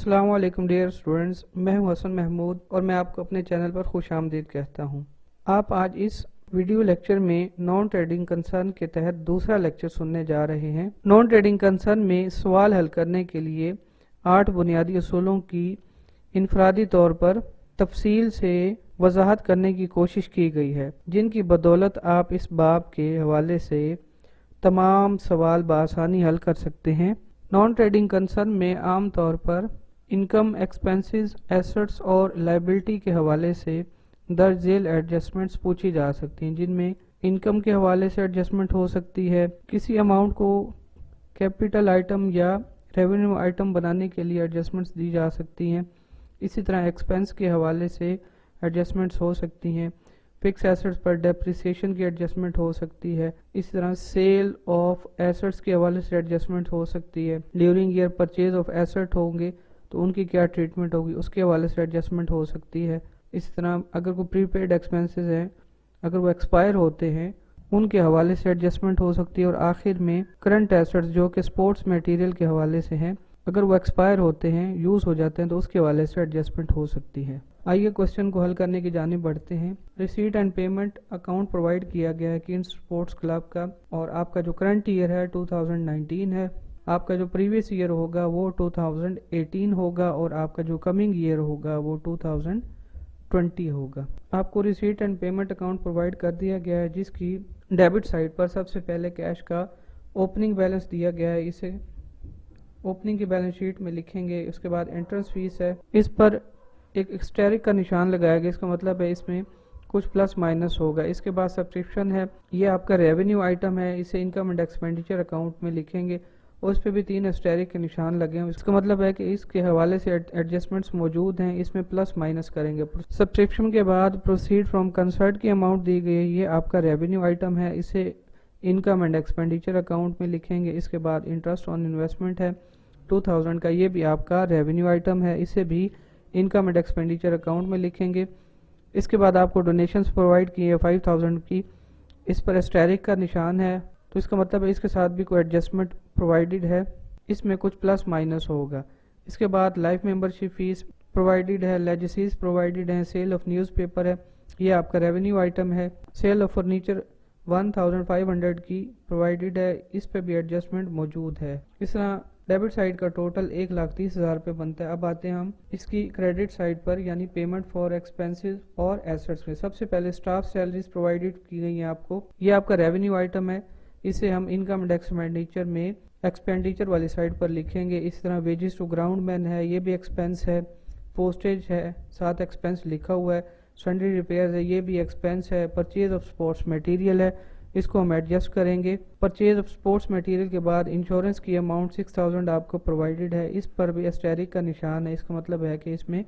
السلام علیکم dear students, میں ہوں حسن محمود اور میں آپ کو اپنے چینل پر خوش آمدید کہتا ہوں۔ آپ آج اس ویڈیو لیکچر میں نان ٹریڈنگ کنسرن کے تحت دوسرا لیکچر سننے جا رہے ہیں۔ نان ٹریڈنگ کنسرن میں سوال حل کرنے کے لیے 8 بنیادی اصولوں کی انفرادی طور پر تفصیل سے وضاحت کرنے کی کوشش کی گئی ہے، جن کی بدولت آپ اس باب کے حوالے سے تمام سوال بآسانی حل کر سکتے ہیں۔ نان ٹریڈنگ کنسرن میں عام طور پر انکم، ایکسپنسز، ایسٹس اور لائبلٹی کے حوالے سے درج ذیل ایڈجسٹمنٹس پوچھی جا سکتی ہیں، جن میں انکم کے حوالے سے ایڈجسٹمنٹ ہو سکتی ہے، کسی اماؤنٹ کو کیپٹل آئٹم یا ریونیو آئٹم بنانے کے لیے ایڈجسٹمنٹس دی جا سکتی ہیں، اسی طرح ایکسپنس کے حوالے سے ایڈجسٹمنٹس ہو سکتی ہیں، فکس ایسٹس پر ڈیپریسیشن کی ایڈجسٹمنٹ ہو سکتی ہے، اسی طرح سیل آف ایسٹس کے حوالے سے ایڈجسٹمنٹ ہو سکتی ہے، during year purchase of asset ہوں گے تو ان کی کیا ٹریٹمنٹ ہوگی، اس کے حوالے سے ایڈجسٹمنٹ ہو سکتی ہے، اسی طرح اگر کوئی پری پیڈ ایکسپنسز ہیں، اگر وہ ایکسپائر ہوتے ہیں ان کے حوالے سے ایڈجسٹمنٹ ہو سکتی ہے، اور آخر میں کرنٹ ایسٹس جو کہ سپورٹس میٹیریل کے حوالے سے ہیں، اگر وہ ایکسپائر ہوتے ہیں، یوز ہو جاتے ہیں تو اس کے حوالے سے ایڈجسٹمنٹ ہو سکتی ہے۔ آئیے کوشچن کو حل کرنے کی جانب بڑھتے ہیں۔ Receipt and payment account provide کیا گیا ہے کنز سپورٹس کلب کا، اور آپ کا جو کرنٹ ایئر ہے 2019 ہے، آپ کا جو پریویس ایئر ہوگا وہ 2018 ہوگا، اور آپ کا جو کمنگ ایئر ہوگا وہ 2020 ہوگا۔ آپ کو receipt and payment account provide کر دیا گیا ہے، جس کی ڈیبٹ سائڈ پر سب سے پہلے کیش کا اوپننگ بیلنس دیا گیا ہے، اسے اوپننگ کی بیلنس شیٹ میں لکھیں گے۔ اس کے بعد انٹرنس فیس ہے، اس پر ایک اسٹیرک کا نشان لگایا گیا، اس کا مطلب ہے اس میں کچھ پلس مائنس ہوگا۔ اس کے بعد سبسکرپشن ہے، یہ آپ کا ریونیو آئٹم ہے، اسے انکم اینڈ ایکسپینڈیچر اکاؤنٹ میں لکھیں گے، اور اس پہ بھی 3 اسٹیرک کے نشان لگے ہیں، اس کا مطلب ہے کہ اس کے حوالے سے ایڈجسٹمنٹس موجود ہیں، اس میں پلس مائنس کریں گے۔ سبسکرپشن کے بعد پروسیڈ فرام کنسرٹ کی اماؤنٹ دی گئی ہے، یہ آپ کا ریونیو آئٹم ہے، اسے انکم اینڈ ایکسپینڈیچر اکاؤنٹ میں لکھیں گے۔ اس کے بعد انٹرسٹ آن انویسٹمنٹ ہے 2000 کا، یہ بھی آپ کا ریونیو آئٹم ہے، اسے بھی انکم اینڈ ایکسپینڈیچر اکاؤنٹ میں لکھیں گے۔ اس کے بعد آپ کو ڈونیشنز پرووائڈ کی ہے 5000 کی، اس پر اسٹیرک کا نشان ہے، تو اس کا مطلب ہے اس کے ساتھ بھی کوئی ایڈجسٹمنٹ پرووائڈڈ ہے، اس میں کچھ پلس مائنس ہوگا۔ اس کے بعد لائف ممبرشپ فیس پرووائڈڈ ہے، لیجسیز پرووائڈڈ ہیں، سیل آف نیوز پیپر ہے، یہ آپ کا ریونیو آئٹم ہے، سیل آف فرنیچر 1500 کی پرووائڈڈ ہے، اس پہ بھی ایڈجسٹمنٹ موجود ہے۔ اس طرح ڈیبٹ سائڈ کا ٹوٹل 1,30,000 روپے بنتا ہے۔ اب آتے ہیں ہم اس کی کریڈٹ سائڈ پر، یعنی پیمنٹ فار ایکسپنسز اور ایسٹس میں۔ سب سے پہلے سٹاف سیلریز پرووائڈڈ کی گئی ہیں آپ کو، یہ آپ کا ریونیو آئٹم ہے، اسے ہم انکم اینڈ ایکسپینڈیچر میں ایکسپینڈیچر والی سائڈ پر لکھیں گے۔ اس طرح ویجز ٹو گراؤنڈ مین ہے، یہ بھی ایکسپنس ہے، پوسٹیج ہے، ساتھ ایکسپنس لکھا ہوا ہے، سنڈری ریپیئرز ہے، یہ بھی ایکسپنس ہے، پرچیز آف سپورٹس میٹیریل ہے، اس کو ہم ایڈجسٹ کریں گے۔ پرچیز آف سپورٹس میٹیریل کے بعد انشورنس کی اماؤنٹ 6000 آپ کو پرووائڈڈ ہے، اس پر بھی اسٹیرک کا نشان ہے، اس کا مطلب ہے کہ اس میں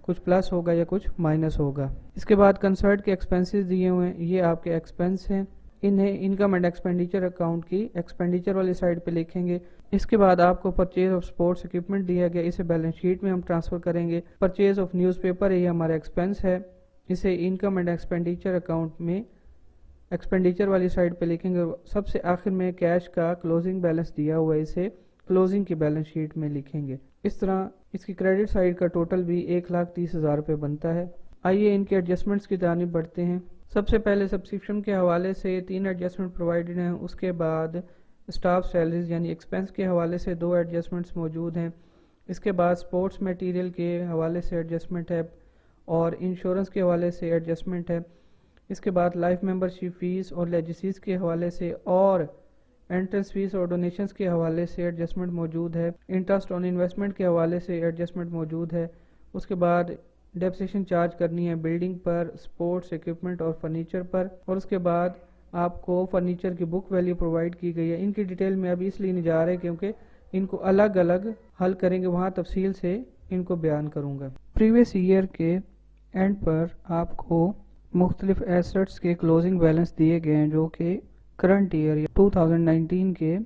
کچھ پلس ہوگا یا کچھ مائنس ہوگا۔ اس کے بعد کنسرٹ کے ایکسپنسز دیے ہوئے ہیں، یہ آپ کے ایکسپنس ہیں، انہیں انکم اینڈ ایکسپینڈیچر اکاؤنٹ کی ایکسپینڈیچر والی سائڈ پہ لکھیں گے۔ اس کے بعد آپ کو پرچیز آف سپورٹس اکوپمنٹ دیا گیا، اسے بیلنس شیٹ میں ہم ٹرانسفر کریں گے۔ پرچیز آف نیوز پیپر ہے، یہ ہمارا ایکسپنس ہے، اسے انکم اینڈ ایکسپینڈیچر اکاؤنٹ میں ایکسپینڈیچر والی سائڈ پہ لکھیں گے۔ سب سے آخر میں کیش کا کلوزنگ بیلنس دیا ہوا ہے، اسے کلوزنگ کی بیلنس شیٹ میں لکھیں گے۔ اس طرح اس کی کریڈٹ سائڈ کا ٹوٹل بھی 1,30,000 روپے بنتا ہے۔ آئیے ان کے ایڈجسٹمنٹس کی جانب بڑھتے ہیں۔ سب سے پہلے سبسکرپشن کے حوالے سے 3 ایڈجسٹمنٹ پرووائڈڈ ہیں، اس کے بعد اسٹاف سیلریز یعنی ایکسپنس کے حوالے سے 2 ایڈجسٹمنٹس موجود ہیں، اس کے بعد سپورٹس میٹیریل کے حوالے سے ایڈجسٹمنٹ ہے، اور انشورنس کے حوالے سے ایڈجسٹمنٹ ہے۔ اس کے بعد لائف ممبرشپ فیس اور لیجسیز کے حوالے سے اور انٹرنس فیس اور ڈونیشنز کے حوالے سے ایڈجسٹمنٹ موجود ہے، انٹرسٹ آن انویسٹمنٹ کے حوالے سے ایڈجسٹمنٹ موجود ہے۔ اس کے بعد ڈیپریسیشن چارج کرنی ہے بلڈنگ پر، سپورٹس اکوپمنٹ اور فرنیچر پر، اور اس کے بعد آپ کو فرنیچر کی بک ویلیو پرووائڈ کی گئی ہے۔ ان کی ڈیٹیل میں ابھی اس لیے نہیں جا رہے کیونکہ ان کو الگ الگ حل کریں گے، وہاں تفصیل سے ان کو بیان کروں گا۔ پریویس ایئر کے اینڈ پر آپ کو مختلف ایسٹس کے کلوزنگ بیلنس دیے گئے ہیں، جو کہ کرنٹ ایئر 2019 کے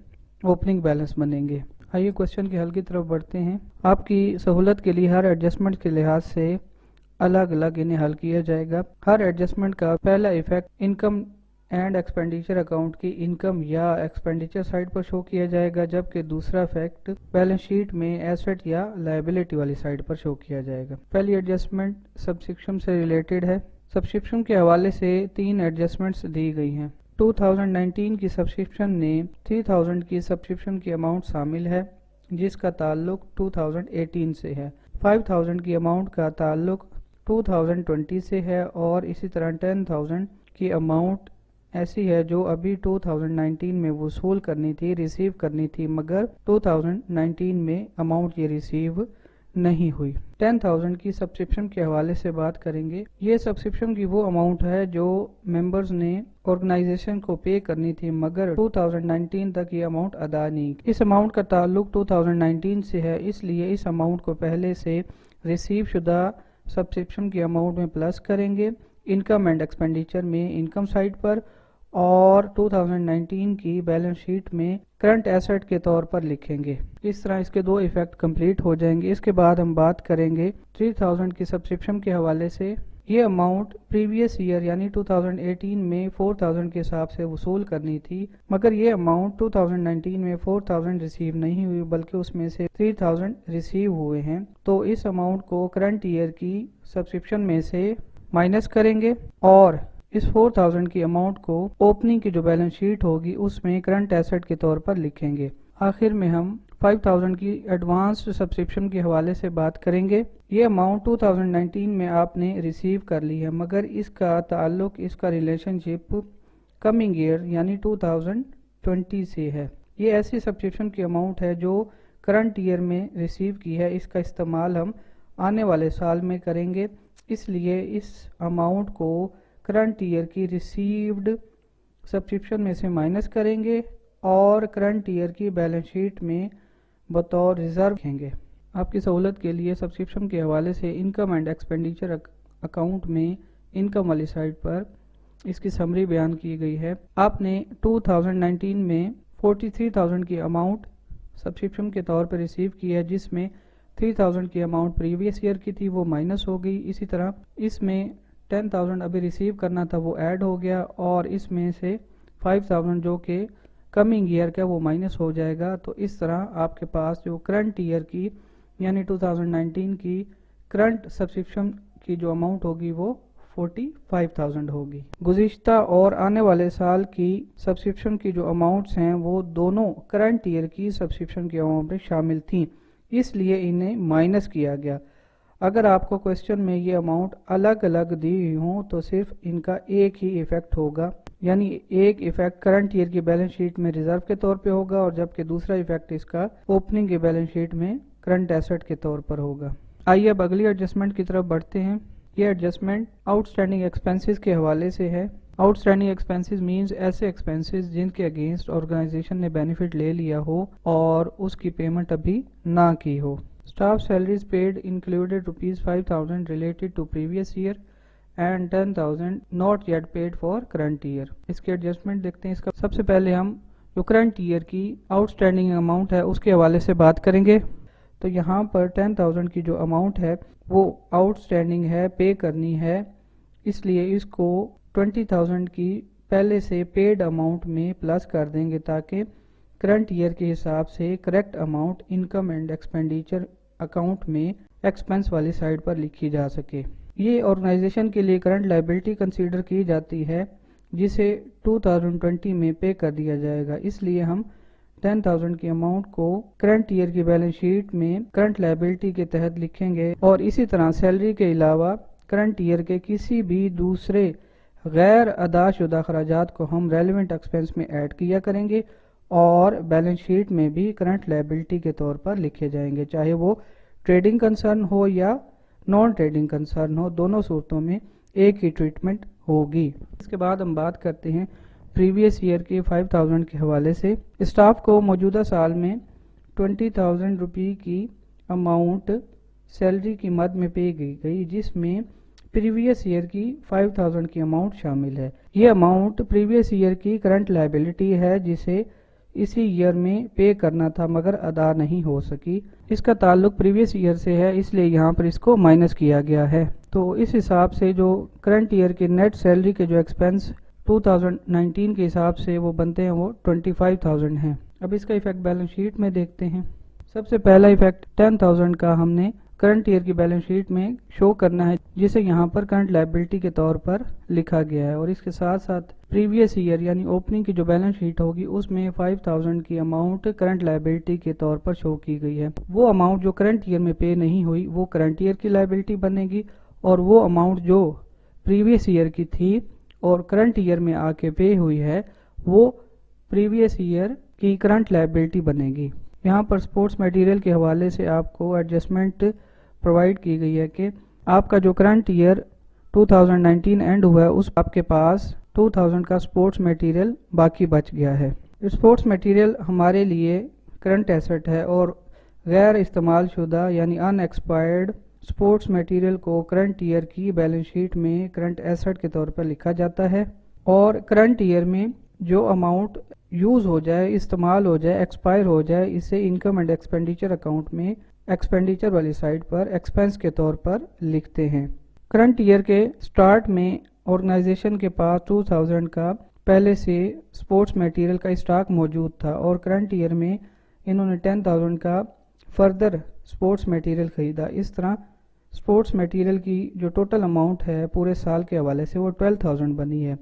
اوپننگ بیلنس بنیں گے۔ آئیے کوشچن کے حل کی طرف بڑھتے ہیں۔ آپ کی سہولت کے لیے ہر ایڈجسٹمنٹ کے لحاظ سے الگ الگ انہیں حل کیا جائے گا۔ ہر ایڈجسٹمنٹ کا پہلا effect income and expenditure account کی انکم یا ایکسپینڈیچر سائڈ پر شو کیا جائے گا، جبکہ دوسرا فیکٹ بیلنس شیٹ میں ایسٹ یا لائبلٹی والی سائڈ پر شو کیا جائے گا۔ پہلی ایڈجسٹمنٹ سبسکرپشن سے ریلیٹڈ ہے۔ سبسکرپشن کے حوالے سے 3 ایڈجسٹمنٹس دی گئی ہیں۔ 2019 کی سبسکرپشن نے 3000 کی سبسکرپشن کی اماؤنٹ شامل ہے جس کا تعلق 2018 سے ہے، 5000 کی اماؤنٹ کا تعلق 2020 سے ہے، اور اسی طرح 10000 کی اماؤنٹ ایسی ہے جو ابھی 2019 میں وصول کرنی تھی، ریسیو کرنی تھی، مگر 2019 میں اماؤنٹ یہ ریسیو نہیں ہوئی۔ 10000 کی سبسکرپشن کے حوالے سے بات کریں گے۔ یہ سبسکرپشن کی وہ اماؤنٹ ہے جو ممبرز نے آرگنائزیشن کو پے کرنی تھی، مگر 2019 تک یہ اماؤنٹ ادا نہیں کی۔ اس اماؤنٹ کا تعلق 2019 سے ہے، اس لیے اس اماؤنٹ کو پہلے سے ریسیو شدہ سبسکرپشن کی اماؤنٹ میں پلس کریں گے انکم اینڈ ایکسپینڈیچر میں انکم سائڈ پر، اور 2019 کی بیلنس شیٹ میں کرنٹ ایسٹ کے طور پر لکھیں گے۔ اس طرح اس کے 2 ایفیکٹ کمپلیٹ ہو جائیں گے۔ اس کے بعد ہم بات کریں گے 3000 کی سبسکرپشن کے حوالے سے۔ یہ اماؤنٹ پریویس ایئر یعنی 2018 میں 4000 کے حساب سے وصول کرنی تھی، مگر یہ اماؤنٹ 2019 میں 4000 ریسیو نہیں ہوئی، بلکہ اس میں سے 3000 ریسیو ہوئے ہیں۔ تو اس اماؤنٹ کو کرنٹ ایئر کی سبسکرپشن میں سے مائنس کریں گے، اور اس 4000 کی اماؤنٹ کو اوپننگ کی جو بیلنس شیٹ ہوگی اس میں کرنٹ ایسٹ کے طور پر لکھیں گے۔ آخر میں ہم 5000 کی ایڈوانسڈ سبسکرپشن کے حوالے سے بات کریں گے۔ یہ اماؤنٹ 2019 میں آپ نے ریسیو کر لی ہے، مگر اس کا تعلق، اس کا ریلیشن شپ کمنگ ایئر یعنی 2020 سے ہے۔ یہ ایسی سبسکرپشن کی اماؤنٹ ہے جو کرنٹ ایئر میں ریسیو کی ہے، اس کا استعمال ہم آنے والے سال میں کریں گے، اس لیے اس اماؤنٹ کو کرنٹ ایئر کی ریسیوڈ سبسکرپشن میں سے مائنس کریں گے اور کرنٹ ایئر کی بیلنس شیٹ میں بطور ریزرو رکھیں گے۔ آپ کی سہولت کے لیے سبسکرپشن کے حوالے سے انکم اینڈ ایکسپینڈیچر اکاؤنٹ میں انکم والی سائڈ پر اس کی سمری بیان کی گئی ہے۔ آپ نے 2019 میں 43000 کی اماؤنٹ سبسکرپشن کے طور پر ریسیو کی ہے، جس میں 3000 کی اماؤنٹ پریویس ایئر کی تھی، وہ مائنس ہو گئی۔ اسی طرح اس میں 10000 ابھی ریسیو کرنا تھا، وہ ایڈ ہو گیا، اور اس میں سے 5000 جو کہ کمنگ ایئر کا وہ مائنس ہو جائے گا۔ تو اس طرح آپ کے پاس جو کرنٹ ایئر کی یعنی 2019 کی کرنٹ سبسکرپشن کی جو اماؤنٹ ہوگی وہ 45000 ہوگی۔ گزشتہ اور آنے والے سال کی سبسکرپشن کی جو اماؤنٹس ہیں وہ دونوں کرنٹ ایئر کی سبسکرپشن کی اماؤنٹ میں شامل تھیں، اس لیے انہیں مائنس کیا گیا۔ اگر آپ کو کوسچن میں یہ اماؤنٹ الگ الگ دی ہوئی ہوں تو صرف ان کا ایک ہی ایفیکٹ ہوگا، یعنی ایک ایفیکٹ کرنٹ ایئر کی بیلنس شیٹ میں ریزرو کے طور پہ ہوگا، اور جبکہ دوسرا ایفیکٹ اس کا اوپننگ کی بیلنس شیٹ میں کرنٹ ایسٹ کے طور پر ہوگا۔ آئیے اب اگلی ایڈجسٹمنٹ کی طرف بڑھتے ہیں۔ یہ ایڈجسٹمنٹ آؤٹ اسٹینڈنگ ایکسپینسز کے حوالے سے ہے۔ آؤٹ اسٹینڈنگ ایکسپینسز مینز ایسے ایکسپینسز جن کے اگینسٹ آرگنائزیشن نے بینیفٹ لے لیا ہو اور اس کی پیمنٹ ابھی نہ کی ہو۔ Staff salaries paid included ₹5,000 related to previous year and 10,000 not yet paid for current year۔ اس کے ایڈجسٹمنٹ دیکھتے ہیں۔ اس کا سب سے پہلے ہم جو کرنٹ ایئر کی آؤٹ اسٹینڈنگ اماؤنٹ ہے اس کے حوالے سے بات کریں گے۔ تو یہاں پر 10,000 کی جو اماؤنٹ ہے وہ آؤٹ اسٹینڈنگ ہے، پے کرنی ہے، اس لیے اس کو 20,000 کی پہلے سے پیڈ اماؤنٹ میں پلس کر دیں گے تاکہ کرنٹ ایئر کے حساب سے correct amount income and expenditure account میں ایکسپنس والی سائڈ پر لکھی جا سکے۔ یہ آرگنائزیشن کے لیے کرنٹ لائبلٹی کنسیڈر کی جاتی ہے جسے 2020 میں پے کر دیا جائے گا، اس لیے ہم 10,000 کی اماؤنٹ کو کرنٹ ایئر کی بیلنس شیٹ میں کرنٹ لائبلٹی کے تحت لکھیں گے، اور اسی طرح سیلری کے علاوہ کرنٹ ایئر کے کسی بھی دوسرے غیر ادا شدہ اخراجات کو ہم ریلیونٹ ایکسپنس میں ایڈ کیا کریں گے اور بیلنس شیٹ میں بھی کرنٹ لائبلٹی کے طور پر لکھے جائیں گے، چاہے وہ ٹریڈنگ کنسرن ہو یا نان ٹریڈنگ کنسرن ہو، دونوں صورتوں میں ایک ہی ٹریٹمنٹ ہوگی۔ اس کے بعد ہم بات کرتے ہیں پریویس ایئر کے 5,000 کے حوالے سے۔ اسٹاف کو موجودہ سال میں 20,000 روپے کی اماؤنٹ سیلری کی مد میں پے گئی، جس میں پریویس ایئر کی 5,000 کی اماؤنٹ شامل ہے۔ یہ اماؤنٹ پریویس ایئر کی کرنٹ لائبلٹی ہے جسے اسی ایئر میں پے کرنا تھا مگر ادا نہیں ہو سکی۔ اس کا تعلق پریویس ایئر سے ہے، اس لیے یہاں پر اس کو مائنس کیا گیا ہے۔ تو اس حساب سے جو کرنٹ ایئر کے نیٹ سیلری کے جو ایکسپنس 2019 کے حساب سے وہ بنتے ہیں وہ 25,000 ہیں۔ اب اس کا ایفیکٹ بیلنس شیٹ میں دیکھتے ہیں۔ سب سے پہلا ایفیکٹ 10,000 کا ہم نے کرنٹ ایئر کی بیلنس شیٹ میں شو کرنا ہے، جسے یہاں پر کرنٹ لائبلٹی کے طور پر لکھا گیا ہے، اور اس کے ساتھ ساتھ پریویس ایئر یعنی اوپننگ کی جو بیلنس شیٹ ہوگی اس میں 5,000 کی اماؤنٹ کرنٹ لائبلٹی کے طور پر شو کی گئی ہے۔ وہ اماؤنٹ جو کرنٹ ایئر میں پے نہیں ہوئی وہ کرنٹ ایئر کی لائبلٹی بنے گی، اور وہ اماؤنٹ جو پریویس ایئر کی تھی اور کرنٹ ایئر میں آ کے پے ہوئی ہے وہ پریویس ایئر کی کرنٹ لائبلٹی بنے گی۔ یہاں پر سپورٹس میٹیریل کے حوالے سے آپ کو ایڈجسٹمنٹ پرووائڈ کی گئی ہے کہ آپ کا جو کرنٹ ایئر 2019 اینڈ ہوا ہے اس آپ کے پاس 2000 کا سپورٹس میٹیریل باقی بچ گیا ہے۔ سپورٹس میٹیریل ہمارے لیے کرنٹ ایسٹ ہے، اور غیر استعمال شدہ یعنی ان ایکسپائرڈ سپورٹس میٹیریل کو کرنٹ ایئر کی بیلنس شیٹ میں کرنٹ ایسٹ کے طور پر لکھا جاتا ہے، اور کرنٹ ایئر میں جو اماؤنٹ یوز ہو جائے، استعمال ہو جائے، ایکسپائر ہو جائے، اسے انکم اینڈ ایکسپینڈیچر اکاؤنٹ میں ایکسپینڈیچر والی سائڈ پر ایکسپنس کے طور پر لکھتے ہیں۔ کرنٹ ایئر کے سٹارٹ میں آرگنائزیشن کے پاس 2000 کا پہلے سے سپورٹس میٹیریل کا اسٹاک موجود تھا، اور کرنٹ ایئر میں انہوں نے 10,000 کا فردر سپورٹس میٹیریل خریدا۔ اس طرح سپورٹس میٹیریل کی جو ٹوٹل اماؤنٹ ہے پورے سال کے حوالے سے وہ 12,000 بنی ہے۔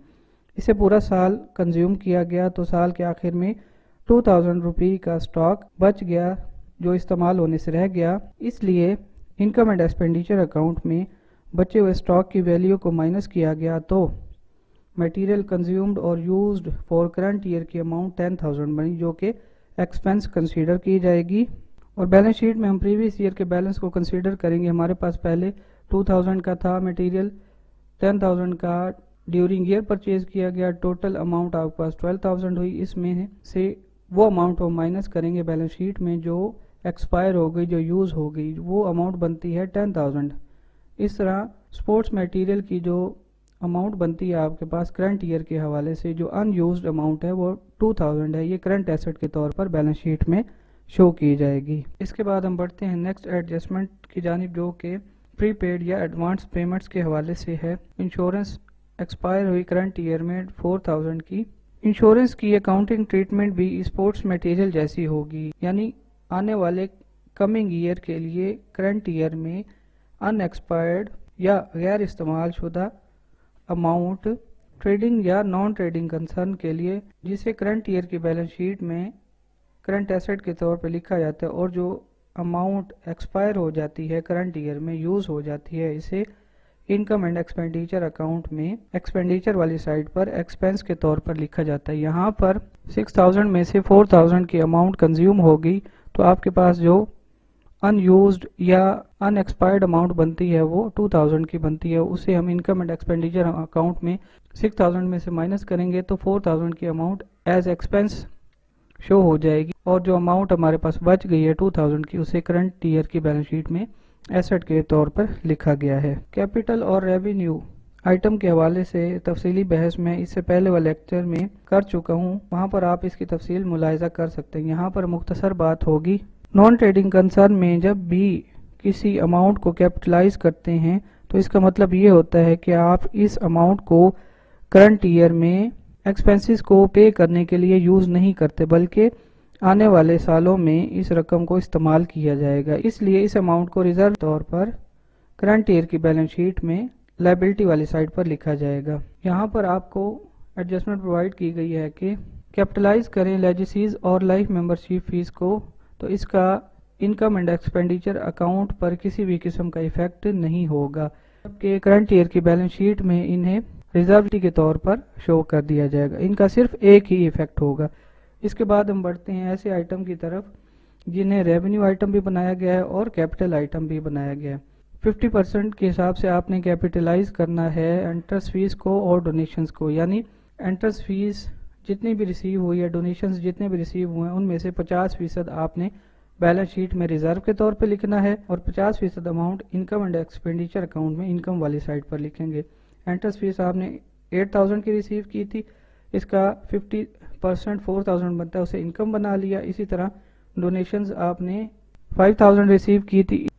اسے پورا سال کنزیوم کیا گیا تو سال کے آخر میں 2,000 روپے کا سٹاک بچ گیا جو استعمال ہونے سے رہ گیا، اس لیے انکم اینڈ ایکسپینڈیچر اکاؤنٹ میں بچے ہوئے سٹاک کی ویلیو کو مائنس کیا گیا تو میٹیریل کنزیومڈ اور یوزڈ فار کرنٹ ایئر کی اماؤنٹ 10,000 بنی، جو کہ ایکسپنس کنسیڈر کی جائے گی۔ اور بیلنس شیٹ میں ہم پریویس ایئر کے بیلنس کو کنسیڈر کریں گے۔ ہمارے پاس پہلے 2000 کا تھا میٹیریل، 10,000 کا ڈیورنگ ایئر پرچیز کیا گیا، ٹوٹل اماؤنٹ آپ کے پاس 12,000 ہوئی۔ اس میں سے وہ اماؤنٹ ہم مائنس کریں گے بیلنس شیٹ میں جو ایکسپائر ہو گئی، جو یوز ہو گئی، وہ اماؤنٹ بنتی ہے 10,000۔ اس طرح سپورٹس میٹیریل کی جو اماؤنٹ بنتی ہے آپ کے پاس کرنٹ ایئر کے حوالے سے، جو ان یوزڈ اماؤنٹ ہے وہ 2000 ہے، یہ کرنٹ ایسٹ کے طور پر بیلنس شیٹ میں شو کی جائے گی۔ اس کے بعد ہم بڑھتے ہیں نیکسٹ ایڈجسٹمنٹ کی جانب، جو کہ پری پیڈ یا ایڈوانس پیمنٹس کے حوالے سے ہے۔ انشورنس ایکسپائر ہوئی کرنٹ ایئر میں 4,000 کی۔ انشورنس کی اکاؤنٹنگ ٹریٹمنٹ بھی اسپورٹس میٹیریل جیسی ہوگی، یعنی آنے والے کمنگ ایئر کے لیے کرنٹ ایئر میں ان ایکسپائرڈ یا غیر استعمال شدہ اماؤنٹ ٹریڈنگ یا نان ٹریڈنگ کنسرن کے لیے، جسے کرنٹ ایئر کی بیلنس شیٹ میں کرنٹ ایسٹ کے طور پہ لکھا جاتا ہے، اور جو اماؤنٹ ایکسپائر ہو جاتی ہے کرنٹ ایئر میں یوز ہو جاتی ہے، اسے انکم اینڈ ایکسپینڈیچر اکاؤنٹ میں ایکسپینڈیچر والی سائڈ پر ایکسپنس کے طور پر لکھا جاتا ہے۔ یہاں پر 6,000 میں سے 4,000 کی اماؤنٹ کنزیوم ہوگی تو آپ کے پاس جو ان یوزڈ یا ان ایکسپائرڈ اماؤنٹ بنتی ہے وہ 2,000 کی بنتی ہے، اسے ہم انکم اینڈ ایکسپینڈیچر اکاؤنٹ میں 6,000 میں سے مائنس کریں گے تو 4,000 کی اماؤنٹ ایز ایکسپنس شو ہو جائے گی، اور جو اماؤنٹ ہمارے پاس بچ گئی ہے 2,000 کی، اسے کرنٹ ایئر کی بیلنس شیٹ میں ایسٹ کے طور پر لکھا گیا ہے۔ کیپٹل اور ریونیو آئٹم کے حوالے سے تفصیلی بحث میں اس سے پہلے والے لیکچر میں کر چکا ہوں، وہاں پر آپ اس کی تفصیل ملاحظہ کر سکتے ہیں۔ یہاں پر مختصر بات ہوگی، نان ٹریڈنگ کنسرن میں جب بھی کسی اماؤنٹ کو کیپٹلائز کرتے ہیں تو اس کا مطلب یہ ہوتا ہے کہ آپ اس اماؤنٹ کو کرنٹ ایئر میں ایکسپنسز کو پے کرنے کے لیے یوز نہیں کرتے، بلکہ آنے والے سالوں میں اس رقم کو استعمال کیا جائے گا، اس لیے اس اماؤنٹ کو ریزرو طور پر کرنٹ ایئر کی بیلنس شیٹ میں لائبلٹی والی سائڈ پر لکھا جائے گا۔ یہاں پر آپ کو ایڈجسٹمنٹ پرووائڈ کی گئی ہے کہ کیپٹلائز کریں لیجیسیز اور لائف ممبرشپ فیس کو تو اس کا انکم اینڈ ایکسپینڈیچر اکاؤنٹ پر کسی بھی قسم کا ایفیکٹ نہیں ہوگا، جبکہ کرنٹ ایئر کی بیلنس شیٹ میں انہیں ریزروٹی کے طور پر شو کر دیا جائے گا، ان کا صرف ایک ہی ایفیکٹ ہوگا۔ اس کے بعد ہم بڑھتے ہیں ایسے آئٹم کی طرف جنہیں ریونیو آئٹم بھی بنایا گیا ہے اور کیپٹل آئٹم بھی بنایا گیا ہے۔ 50% کے حساب سے آپ نے کیپٹلائز کرنا ہے انٹرسٹ فیس کو اور ڈونیشنز کو، یعنی انٹرسٹ فیس جتنی بھی ریسیو ہوئی ہے، ڈونیشنز جتنے بھی ریسیو ہوئے ہیں، ان میں سے 50% آپ نے بیلنس شیٹ میں ریزرو کے طور پہ لکھنا ہے، اور 50% amount income and expenditure account میں انکم والی سائڈ پر لکھیں گے۔ انٹرسٹ فیس آپ نے 8,000 کی ریسیو کی تھی، اس کا 50% 4,000 بنتا ہے، اسے انکم بنا لیا۔ اسی طرح ڈونیشنز آپ نے 5,000 ریسیو کی تھی،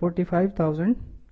45,000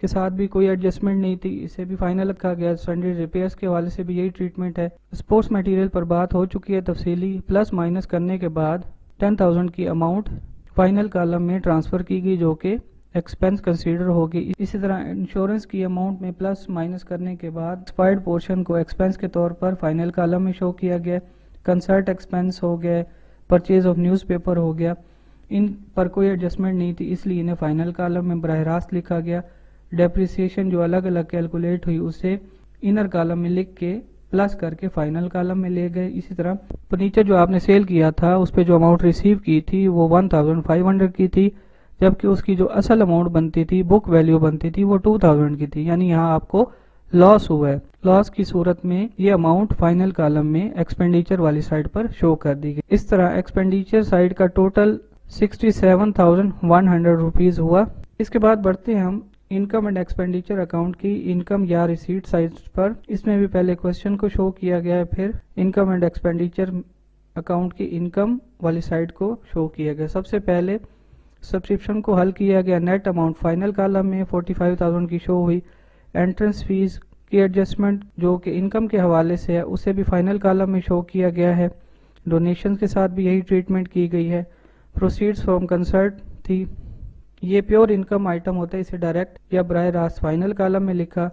کے ساتھ بھی کوئی ایڈجسٹمنٹ نہیں تھی، اسے بھی فائنل رکھا گیا۔ سنڈے ریپیئرز کے حوالے سے بھی یہی ٹریٹمنٹ ہے۔ سپورٹس میٹیریل پر بات ہو چکی ہے تفصیلی، پلس مائنس کرنے کے بعد 10,000 کی اماؤنٹ فائنل کالم میں ٹرانسفر کی گئی جو کہ ایکسپینس کنسیڈر ہوگی۔ اسی طرح انشورنس کی اماؤنٹ میں پلس مائنس کرنے کے بعد ایکسپائرڈ پورشن کو ایکسپینس کے طور پر فائنل کالم میں شو کیا گیا۔ کنسرٹ ایکسپینس ہو گیا، پرچیز آف نیوز پیپر ہو گیا، ان پر کوئی ایڈجسٹمنٹ نہیں تھی اس لیے انہیں فائنل کالم میں براہ راست لکھا گیا۔ ڈیپریسیشن جو الگ الگ کیلکولیٹ ہوئی اسے انر کالم میں لکھ کے پلس کر کے فائنل کالم میں لے گئے۔ اسی طرح فرنیچر جو آپ نے سیل کیا تھا اس پہ جو اماؤنٹ ریسیو کی تھی وہ 1,500 کی تھی، جبکہ اس کی جو اصل اماؤنٹ بنتی تھی، بک ویلیو بنتی تھی، وہ 2,000 کی تھی، یعنی یہاں آپ کو لاس ہوا ہے۔ لاس کی صورت میں یہ اماؤنٹ فائنل کالم میں ایکسپینڈیچر والی سائڈ پر شو کر دی گئی۔ اس طرح ایکسپینڈیچر سائڈ کا ٹوٹل 67,100 روپیز ہوا۔ اس کے بعد بڑھتے ہیں ہم انکم اینڈ ایکسپینڈیچر اکاؤنٹ کی انکم یا ریسیٹ سائڈ پر۔ اس میں بھی پہلے کوسچن کو شو کیا گیا ہے، پھر انکم اینڈ ایکسپینڈیچر اکاؤنٹ کی انکم والی سائڈ کو شو کیا گیا۔ سب سے پہلے سبسکرپشن کو حل کیا گیا، نیٹ اماؤنٹ فائنل کالم میں 45,000 کی شو ہوئی۔ انٹرنس فیس کی ایڈجسٹمنٹ جو کہ انکم کے حوالے سے ہے اسے بھی فائنل کالم میں شو کیا گیا ہے۔ ڈونیشن کے ساتھ بھی یہی ٹریٹمنٹ کی گئی ہے۔ پروسیڈز فرام کنسرٹ تھی، یہ پیور انکم آئٹم ہوتا ہے، اسے ڈائریکٹ یا براہ راست فائنل کالم میں لکھا۔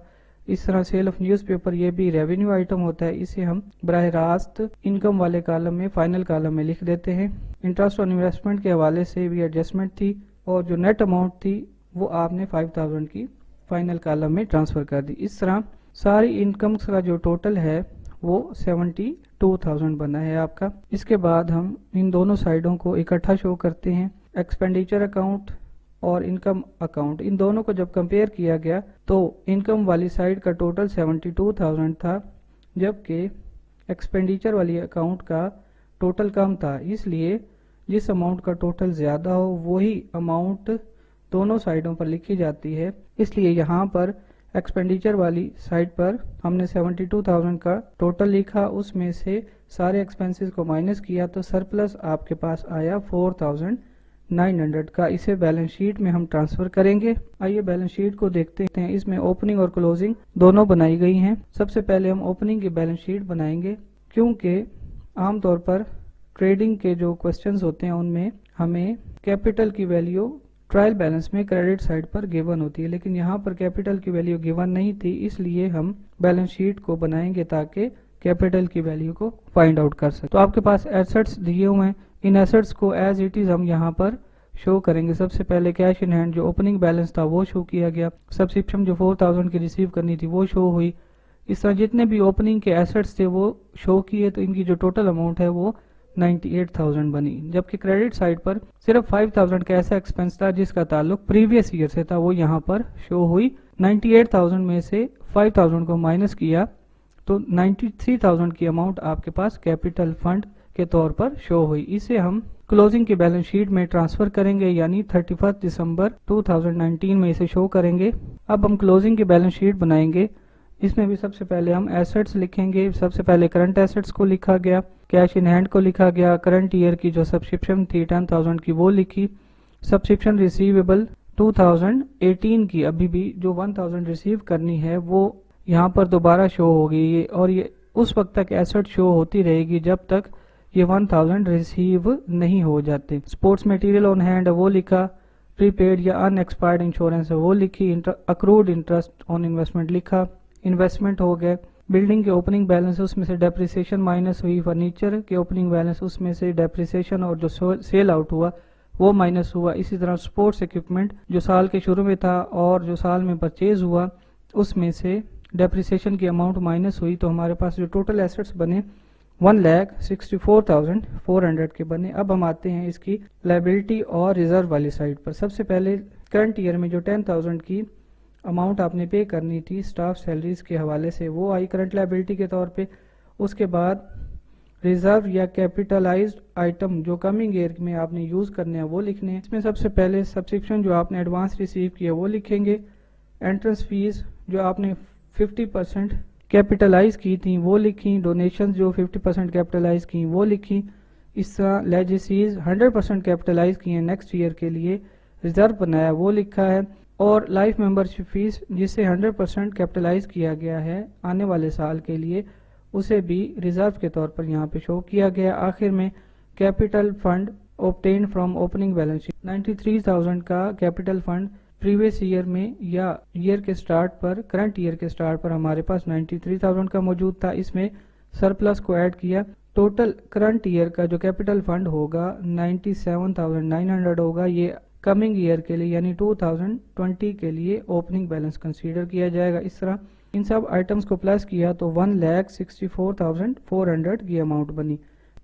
اس طرح سیل آف نیوز پیپر یہ بھی ریونیو آئٹم ہوتا ہے، اسے ہم براہ راست انکم والے کالم میں فائنل کالم میں لکھ دیتے ہیں۔ انٹرسٹ آن انویسٹمنٹ کے حوالے سے بھی ایڈجسٹمنٹ تھی اور جو نیٹ اماؤنٹ تھی وہ آپ نے 5,000 کی فائنل کالم میں ٹرانسفر کر دی۔ اس طرح ساری انکم کا جو ٹوٹل ہے وہ 72,000 بنا ہے آپ کا۔ اس کے بعد ہم ان دونوں سائیڈوں کو اکٹھا شو کرتے ہیں، ایکسپینڈیچر اکاؤنٹ اور انکم اکاؤنٹ۔ ان دونوں کو جب کمپیئر کیا گیا تو انکم والی سائیڈ کا ٹوٹل 72,000 تھا، جبکہ ایکسپینڈیچر والی اکاؤنٹ کا ٹوٹل کم تھا۔ اس لیے جس اماؤنٹ کا ٹوٹل زیادہ ہو وہی اماؤنٹ دونوں سائیڈوں پر لکھی جاتی ہے۔ اس لیے یہاں پر ایکسپینڈیچر والی سائیڈ پر ہم نے 72,000 کا ٹوٹل لکھا، اس میں سے سارے ایکسپینسز کو مائنس کیا تو سرپلس آپ کے پاس آیا 4,900 کا۔ اسے بیلنس شیٹ میں ہم ٹرانسفر کریں گے۔ آئیے بیلنس شیٹ کو دیکھتے ہیں، اس میں اوپننگ اور کلوزنگ دونوں بنائی گئی ہیں۔ سب سے پہلے ہم اوپننگ کی بیلنس شیٹ بنائیں گے، کیونکہ عام طور پر ٹریڈنگ کے جو کوسچنز ہوتے ہیں ان میں ہمیں کیپٹل کی ویلیو ٹرائل بیلنس میں کریڈٹ سائڈ پر گیون ہوتی ہے، لیکن یہاں پر کیپٹل کی ویلیو گیون نہیں تھی، اس لیے ہم بیلنس شیٹ کو بنائیں گے تاکہ کیپٹل کی ویلیو کو فائنڈ آؤٹ کر سکیں۔ تو آپ کے پاس ایسٹس دیے ہوئے ہیں، ان ایسٹس کو ایز اٹ از ہم یہاں پر شو کریں گے۔ سب سے پہلے کیش ان ہینڈ جو اوپننگ بیلنس تھا وہ شو کیا گیا، سبسکرپشن جو 4,000 کی ریسیو کرنی تھی وہ شو ہوئی۔ اس طرح جتنے بھی اوپننگ کے ایسٹس تھے وہ شو کیے، تو ان کی جو ٹوٹل اماؤنٹ ہے وہ 98,000 بنی، جبکہ کریڈٹ سائڈ پر صرف 5,000 کا ایسا ایکسپینس تھا جس کا تعلق پریویس ایئر سے تھا، وہ یہاں پر شو ہوئی۔ 98,000 میں سے 5,000 کو مائنس کیا تو 93,000 کی اماؤنٹ آپ کے پاس کیپٹل فنڈ کے طور پر شو ہوئی۔ اسے ہم کلوزنگ کی بیلنس شیٹ میں ٹرانسفر کریں گے، یعنی 31 دسمبر 2019 میں اسے شو کریں گے۔ اب ہم کلوزنگ کی بیلنس شیٹ بنائیں گے، اس میں بھی سب سے پہلے ہم ایسٹس لکھیں گے۔ سب سے پہلے کرنٹ ایسٹس کو لکھا گیا، کیش ان ہینڈ کو لکھا گیا، کرنٹ ایئر کی جو سبسکرپشن تھی 10,000 کی وہ لکھی، سبسکرپشن ریسیویبل 2018 کی ابھی بھی جو 1,000 ریسیو کرنی ہے وہ یہاں پر دوبارہ شو ہوگی، اور یہ اس وقت تک ایسٹ شو ہوتی رہے گی جب تک یہ 1,000 ریسیو نہیں ہو جاتے۔ سپورٹس میٹیریل آن ہینڈ وہ لکھا، پری پیڈ یا ان ایکسپائرڈ انشورنس وہ لکھی، اکروڈ انٹرسٹ آن انویسٹمنٹ لکھا، انویسٹمنٹ ہو گئے۔ بلڈنگ کے اوپننگ بیلنس اس میں سے ڈیپریسیشن مائنس ہوئی، فرنیچر کے اوپننگ بیلنس اس میں سے ڈیپریسیشن اور جو سیل آؤٹ ہوا وہ مائنس ہوا۔ اسی طرح سپورٹس ایکوپمنٹ جو سال کے شروع میں تھا اور جو سال میں پرچیز ہوا اس میں سے ڈیپریسیشن کی اماؤنٹ مائنس ہوئی، تو ہمارے پاس جو ٹوٹل ایسٹس بنے 1,64,400 کے بنے۔ اب ہم آتے ہیں اس کی لائبلٹی اور ریزرو والی سائڈ پر۔ سب سے پہلے کرنٹ ایئر میں جو 10,000 کی اماؤنٹ آپ نے پے کرنی تھی سٹاف سیلریز کے حوالے سے وہ آئی کرنٹ لائبلٹی کے طور پہ۔ اس کے بعد ریزرو یا کیپیٹلائزڈ آئٹم جو کمنگ ایئر میں آپ نے یوز کرنے ہیں وہ لکھنے ہیں۔ اس میں سب سے پہلے سبسکرپشن جو آپ نے ایڈوانس ریسیو کیا وہ لکھیں گے، انٹرنس فیس جو آپ نے 50% کیپٹلائز کی تھیں وہ لکھیں، ڈونیشن جو 50% کیپٹلائز کی وہ لکھیں۔ اس طرح لیجیسیز 100% کیپٹلائز کی ہیں نیکسٹ ایئر کے لیے، ریزرو بنایا وہ لکھا ہے، اور لائف ممبرشپ فیس جسے 100% کیپٹلائز کیا گیا ہے آنے والے سال کے لیے، اسے بھی ریزرو کے طور پر یہاں پہ شو کیا گیا۔ آخر میں capital fund obtained from opening balance sheet 93,000 کا کیپٹل فنڈ پریویس ایئر میں یا ایئر کے سٹارٹ پر، کرنٹ ایئر کے سٹارٹ پر ہمارے پاس 93,000 کا موجود تھا۔ اس میں سرپلس کو ایڈ کیا، ٹوٹل کرنٹ ایئر کا جو کیپٹل فنڈ ہوگا 97,900 ہوگا۔ یہ کمنگ ایئر کے لیے یعنی 2020 کے لیے اوپننگ بیلنس کنسیڈر کیا جائے گا۔ اس طرح ان سب آئٹمز کو پلس کیا تو 1,64,400 کی اماؤنٹ بنی،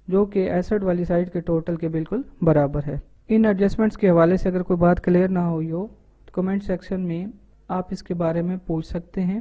جو کہ ایسٹ والی سائڈ کے ٹوٹل کے بالکل برابر ہے۔ ان ایڈجسٹمنٹس کے حوالے سے اگر کوئی بات کلیئر نہ ہوئی ہو تو کمنٹ سیکشن میں آپ اس کے بارے میں پوچھ سکتے ہیں۔